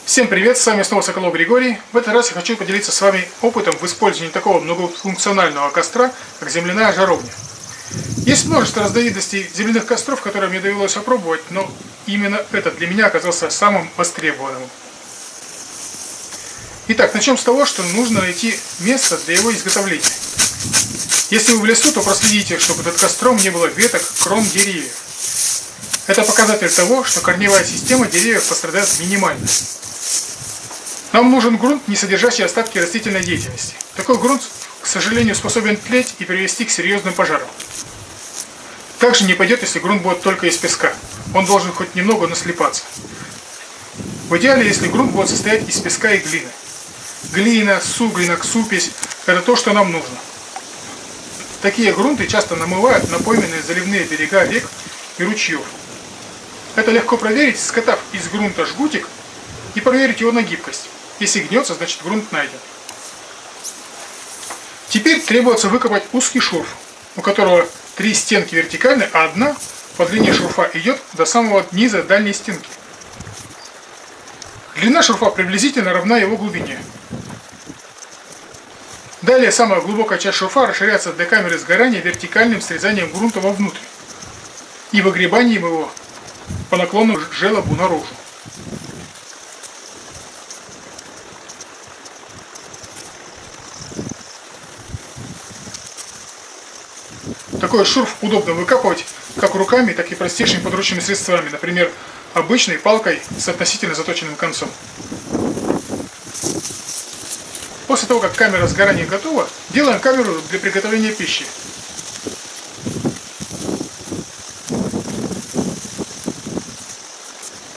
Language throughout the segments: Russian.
Всем привет, с вами снова Соколов Григорий. В этот раз я хочу поделиться с вами опытом в использовании такого многофункционального костра, как земляная жаровня. Есть множество разновидностей земляных костров, которые мне довелось опробовать, но именно этот для меня оказался самым востребованным. Итак, начнем с того, что нужно найти место для его изготовления. Если вы в лесу, то проследите, чтобы под костром не было веток, крон деревьев. Это показатель того, что корневая система деревьев пострадает минимально. Нам нужен грунт, не содержащий остатки растительной деятельности. Такой грунт, к сожалению, способен тлеть и привести к серьезным пожарам. Также не пойдет, если грунт будет только из песка. Он должен хоть немного наслипаться. В идеале, если грунт будет состоять из песка и глины. Глина, суглинок, супесь – это то, что нам нужно. Такие грунты часто намывают на пойменные заливные берега рек и ручьев. Это легко проверить, скатав из грунта жгутик и проверить его на гибкость. Если гнется, значит грунт найден. Теперь требуется выкопать узкий шурф, у которого 3 стенки вертикальны, а одна по длине шурфа идет до самого низа дальней стенки. Длина шурфа приблизительно равна его глубине. Далее самая глубокая часть шурфа расширяется для камеры сгорания вертикальным срезанием грунта вовнутрь и выгребанием его по наклону желобу наружу. Такой шурф удобно выкапывать как руками, так и простейшими подручными средствами, например, обычной палкой с относительно заточенным концом. После того, как камера сгорания готова, делаем камеру для приготовления пищи.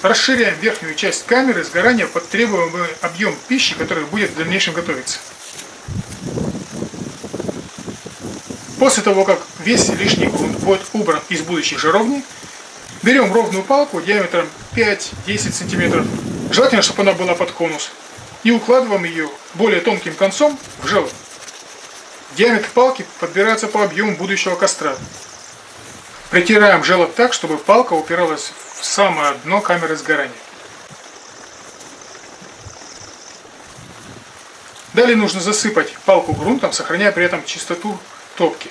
Расширяем верхнюю часть камеры сгорания под требуемый объем пищи, который будет в дальнейшем готовиться. После того, как весь лишний грунт будет убран из будущей жаровни, берем ровную палку диаметром 5-10 см, желательно, чтобы она была под конус, и укладываем ее более тонким концом в желоб. Диаметр палки подбирается по объему будущего костра. Притираем желоб так, чтобы палка упиралась в самое дно камеры сгорания. Далее нужно засыпать палку грунтом, сохраняя при этом чистоту топки.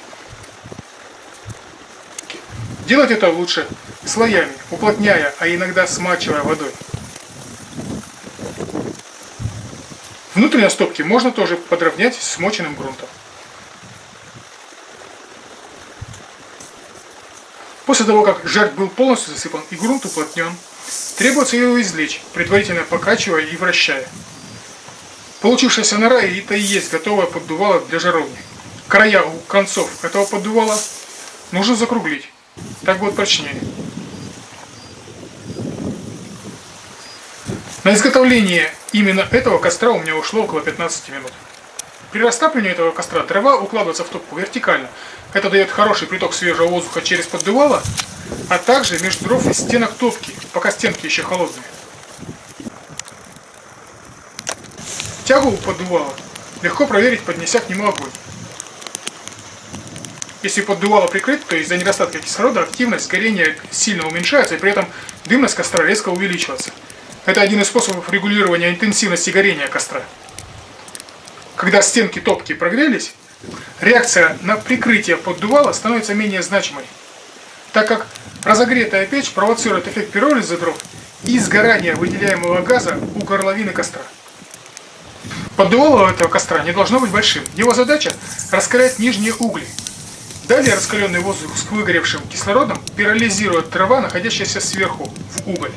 Делать это лучше слоями, уплотняя, а иногда смачивая водой. Внутренность топки можно тоже подровнять смоченным грунтом. После того, как жертв был полностью засыпан и грунт уплотнен, требуется его извлечь, предварительно покачивая и вращая. Получившаяся нора – это и есть готовое поддувало для жаровни. Края у концов этого поддувала нужно закруглить, так будет прочнее. На изготовление именно этого костра у меня ушло около 15 минут. При растапливании этого костра дрова укладываются в топку вертикально. Это дает хороший приток свежего воздуха через поддувало, а также между дров и стенок топки, пока стенки еще холодные. Тягу у поддувала легко проверить, поднеся к нему огонь. Если поддувало прикрыто, то из-за недостатка кислорода активность горения сильно уменьшается, и при этом дымность костра резко увеличивается. Это один из способов регулирования интенсивности горения костра. Когда стенки топки прогрелись, реакция на прикрытие поддувала становится менее значимой, так как разогретая печь провоцирует эффект пиролиза дров и сгорание выделяемого газа у горловины костра. Поддувало у этого костра не должно быть большим. Его задача – раскалять нижние угли. Далее раскаленный воздух с выгоревшим кислородом пиролизирует дрова, находящиеся сверху, в уголь.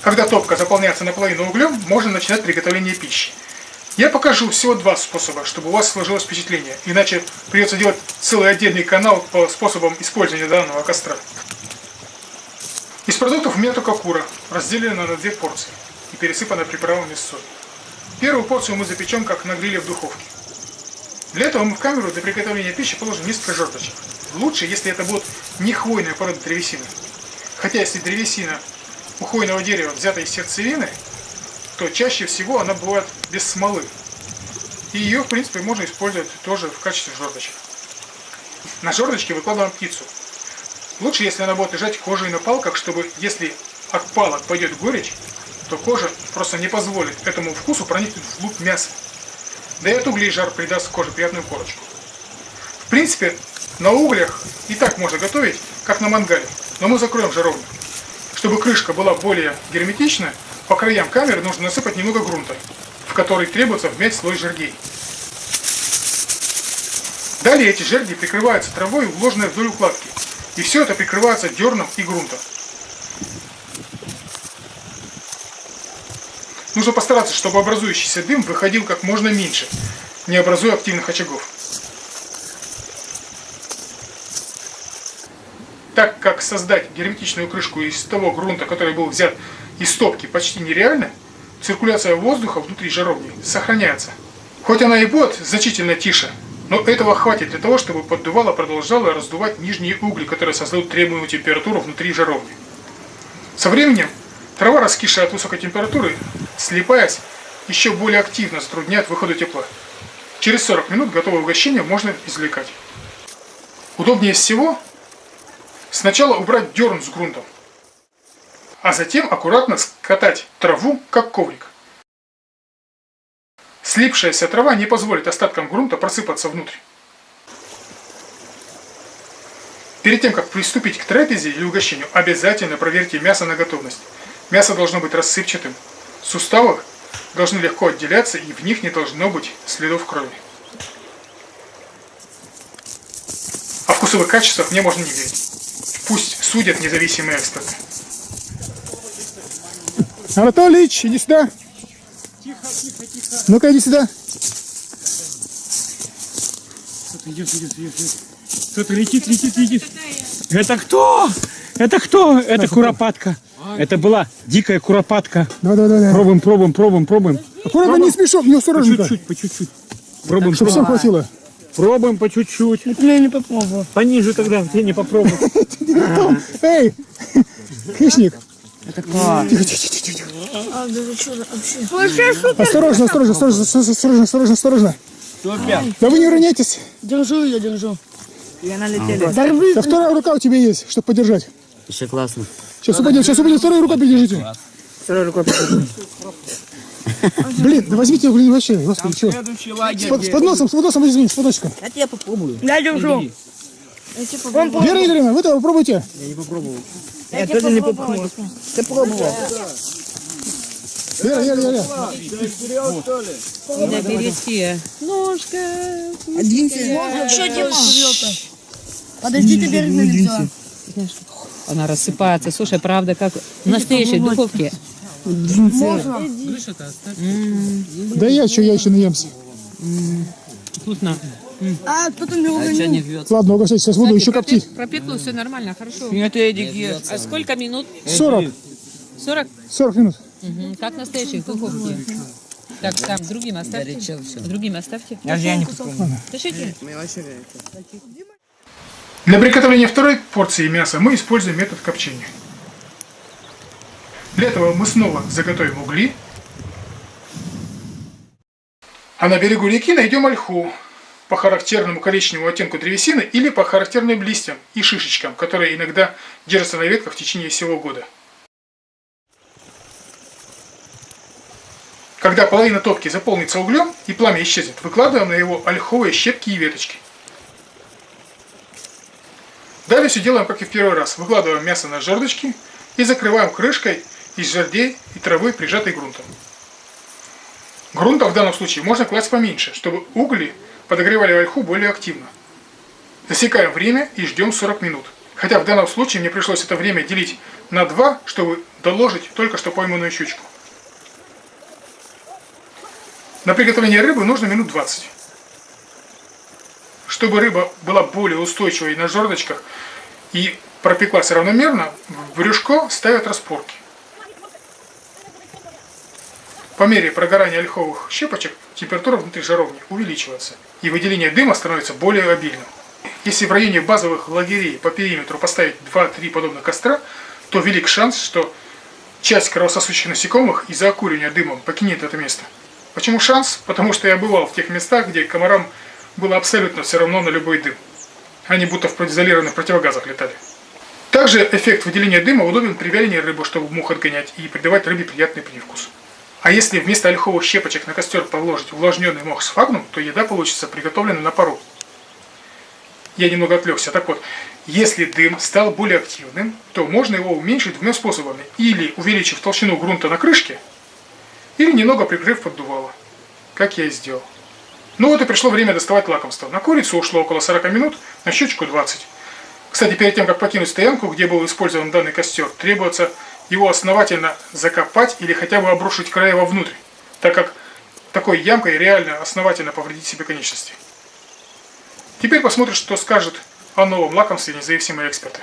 Когда топка заполняется наполовину углем, можно начинать приготовление пищи. Я покажу всего 2 способа, чтобы у вас сложилось впечатление, иначе придется делать целый отдельный канал по способам использования данного костра. Из продуктов у меня только кура, разделенная на 2 порции и пересыпанная приправами с солью. Первую порцию мы запечем как на гриле в духовке. Для этого мы в камеру для приготовления пищи положим несколько жердочек. Лучше, если это будет не хвойная порода древесины. Хотя если древесина у хвойного дерева взята из сердцевины, то чаще всего она бывает без смолы. И ее, в принципе, можно использовать тоже в качестве жердочек. На жердочке выкладываем птицу. Лучше, если она будет лежать кожей на палках, чтобы, если от палок пойдет горечь, то кожа просто не позволит этому вкусу проникнуть вглубь мяса. Да и от углей жар придаст коже приятную корочку. В принципе, на углях и так можно готовить, как на мангале, но мы закроем жаровню. Чтобы крышка была более герметичная, по краям камеры нужно насыпать немного грунта, в который требуется вмять слой жердей. Далее эти жерди прикрываются травой, уложенной вдоль укладки, и все это прикрывается дерном и грунтом. Нужно постараться, чтобы образующийся дым выходил как можно меньше, не образуя активных очагов. Так как создать герметичную крышку из того грунта, который был взят из стопки, почти нереально, циркуляция воздуха внутри жаровни сохраняется. Хоть она и будет значительно тише, но этого хватит для того, чтобы поддувало продолжало раздувать нижние угли, которые создают требуемую температуру внутри жаровни. Со временем трава, раскисшая от высокой температуры, слипаясь, еще более активно затрудняет выходу тепла. Через 40 минут готовое угощение можно извлекать. Удобнее всего сначала убрать дерн с грунтом, а затем аккуратно скатать траву, как коврик. Слипшаяся трава не позволит остаткам грунта просыпаться внутрь. Перед тем, как приступить к трапезе или угощению, обязательно проверьте мясо на готовность. Мясо должно быть рассыпчатым, суставы должны легко отделяться и в них не должно быть следов крови. О вкусовых качествах мне можно не верить. Пусть судят независимые эксперты. Анатолич, иди сюда. Тихо, тихо, тихо. Ну-ка, иди сюда. Кто-то идет. Кто-то летит. Это кто? Это кто? Это куропатка. Это была дикая куропатка. Давай. Пробуем. Аккуратно, не спеши, не осторожненько. По чуть-чуть. Пробуем. Чтобы всем хватило. Пробуем по чуть-чуть. Я не попробую. Пониже тогда, ты не попробуй. Эй, хищник. Это класс. Тихо. А, да вы что вообще? Осторожно. Да вы не уроняйтесь. Держу ее, держу. Да вторая рука у тебя есть, чтобы подержать. Еще классно. Сейчас упадет, вторую рукой придержите. Второй рукой придержу. Блин, да возьмите, вообще, господи, чего? С подносом, возьми, с подносиком. Это я попробую. Я держу. Вера Игоревна, вы-то попробуйте. Я тоже не попробую. Ты пробовал. Вера. Надо перейти. Ножка. Двинься. Что делаешь? Подожди, ты берег на лицо. Она рассыпается. Слушай, правда, как в настоящей духовке. Можно? Да я еще наемся. Вкусно. А, кто-то не уронил. Ладно, угощайте, сейчас буду еще коптить. Пропекло, все нормально, хорошо. Нет, Эдик ест. А сколько минут? 40 минут. Угу. Как в настоящей духовке. Так, там, другим оставьте. Другим оставьте. Я не попробую. Дышите. Для приготовления второй порции мяса мы используем метод копчения. Для этого мы снова заготовим угли, а на берегу реки найдем ольху по характерному коричневому оттенку древесины или по характерным листьям и шишечкам, которые иногда держатся на ветках в течение всего года. Когда половина топки заполнится углем и пламя исчезнет, выкладываем на его ольховые щепки и веточки. Далее все делаем, как и в первый раз. Выкладываем мясо на жердочки и закрываем крышкой из жердей и травы, прижатой грунтом. Грунта в данном случае можно класть поменьше, чтобы угли подогревали ольху более активно. Засекаем время и ждем 40 минут. Хотя в данном случае мне пришлось это время делить на 2, чтобы доложить только что пойманную щучку. На приготовление рыбы нужно минут 20. Чтобы рыба была более устойчивой на жердочках и пропеклась равномерно, в брюшко ставят распорки. По мере прогорания ольховых щепочек температура внутри жаровни увеличивается, и выделение дыма становится более обильным. Если в районе базовых лагерей по периметру поставить 2-3 подобных костра, то велик шанс, что часть кровососущих насекомых из-за окуривания дымом покинет это место. Почему шанс? Потому что я бывал в тех местах, где комарам было абсолютно все равно на любой дым. Они будто в изолированных противогазах летали. Также эффект выделения дыма удобен при вялении рыбы, чтобы мух отгонять и придавать рыбе приятный привкус. А если вместо ольховых щепочек на костер положить увлажненный мох сфагнум, то еда получится приготовлена на пару. Я немного отвлекся. Так вот, если дым стал более активным, то можно его уменьшить двумя способами. Или увеличив толщину грунта на крышке, или немного прикрыв поддувало, как я и сделал. Ну вот и пришло время доставать лакомство. На курицу ушло около 40 минут, на щучку 20. Кстати, перед тем, как покинуть стоянку, где был использован данный костер, требуется его основательно закопать или хотя бы обрушить края вовнутрь, так как такой ямкой реально основательно повредить себе конечности. Теперь посмотрим, что скажет о новом лакомстве независимые эксперты.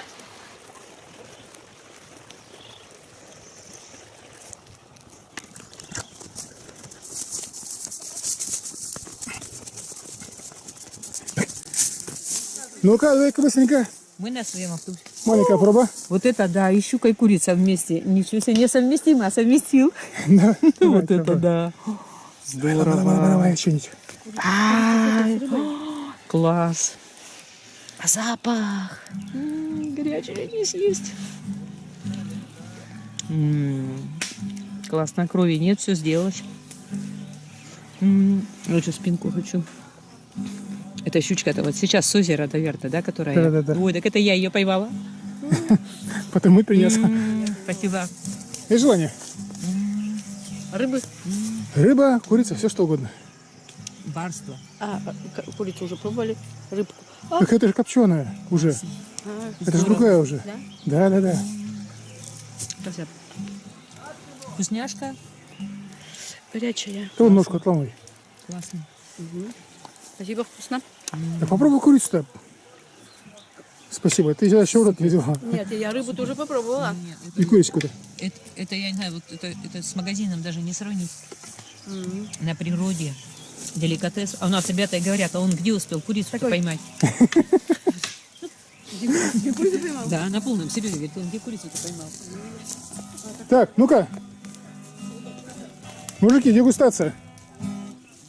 Ну-ка, дай-ка быстренько. Мы на своем автобусе. Маленькая проба. Вот это да, и щука, и курица вместе. Ничего себе, не совместимо, а совместил. Да. Вот это да. Давай, что-нибудь. Класс. А запах. Горячий рис есть. Классно, крови нет, все сделать. Лучше спинку хочу. Это щучка-то вот сейчас с озера Доверта, да, которая? Да. Ой, так это я ее поймала. Потом мы принес. Спасибо. Есть желание? Рыбы. Рыба, курица, все что угодно. Барство. Курицу уже пробовали, рыбку. Так это же копченая уже. Это же другая уже. Да. Спасибо. Вкусняшка. Горячая. Ты вон ножку отломай. Классно. Спасибо, вкусно. Да попробуй курицу-то. Спасибо. Ты еще в рот не взяла. Нет, я рыбу тоже попробовала. И курицу-то. Это, я не знаю, вот это с магазином даже не сравнить. На природе. Деликатес. А у нас ребята и говорят, а он где успел курицу поймать? Да, на полном серьезе. Говорит, он где курицу-то поймал? Так, ну-ка. Мужики, дегустация.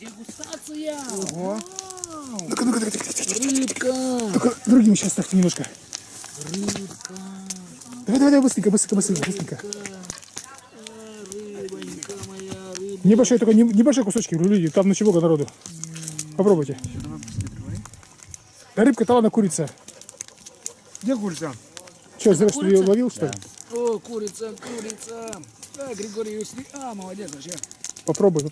Дегустация. Ого. Ну-ка. Только другими сейчас ставьте немножко. Рыбка. Давай, быстренько. Рыбонька моя, рыба. Небольшие, только небольшие кусочки, люди, там на чего народу. Попробуйте. Да рыбка-то ладно, курица. Где курица? Что, зря, что ты ее ловил, что ли? О, курица. Да, Григорий Юсри. Молодец вообще. Попробуй.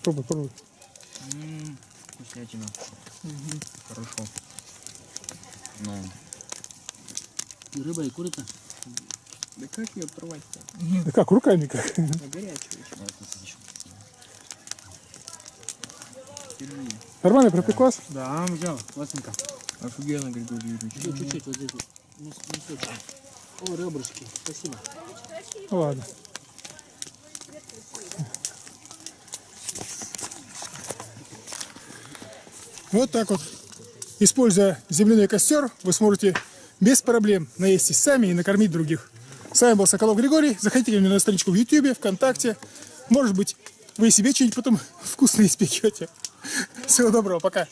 Вкуснятина. Хорошо. Ну. И рыба, и курица. Да как ее оторвать-то? Да как, руками как? Горячая еще. Нормально пропеклась? Да, взял. Классненько. Офигенно, Григорий Юрьевич. Еще чуть-чуть вот здесь. Носочек. О, ребрышки. Спасибо. Ну ладно. Вот так вот. Используя земляной костер, вы сможете без проблем наесться сами и накормить других. С вами был Соколов Григорий. Заходите ко мне на страничку в YouTube, ВКонтакте. Может быть, вы себе что-нибудь потом вкусное испекете. Всего доброго, пока.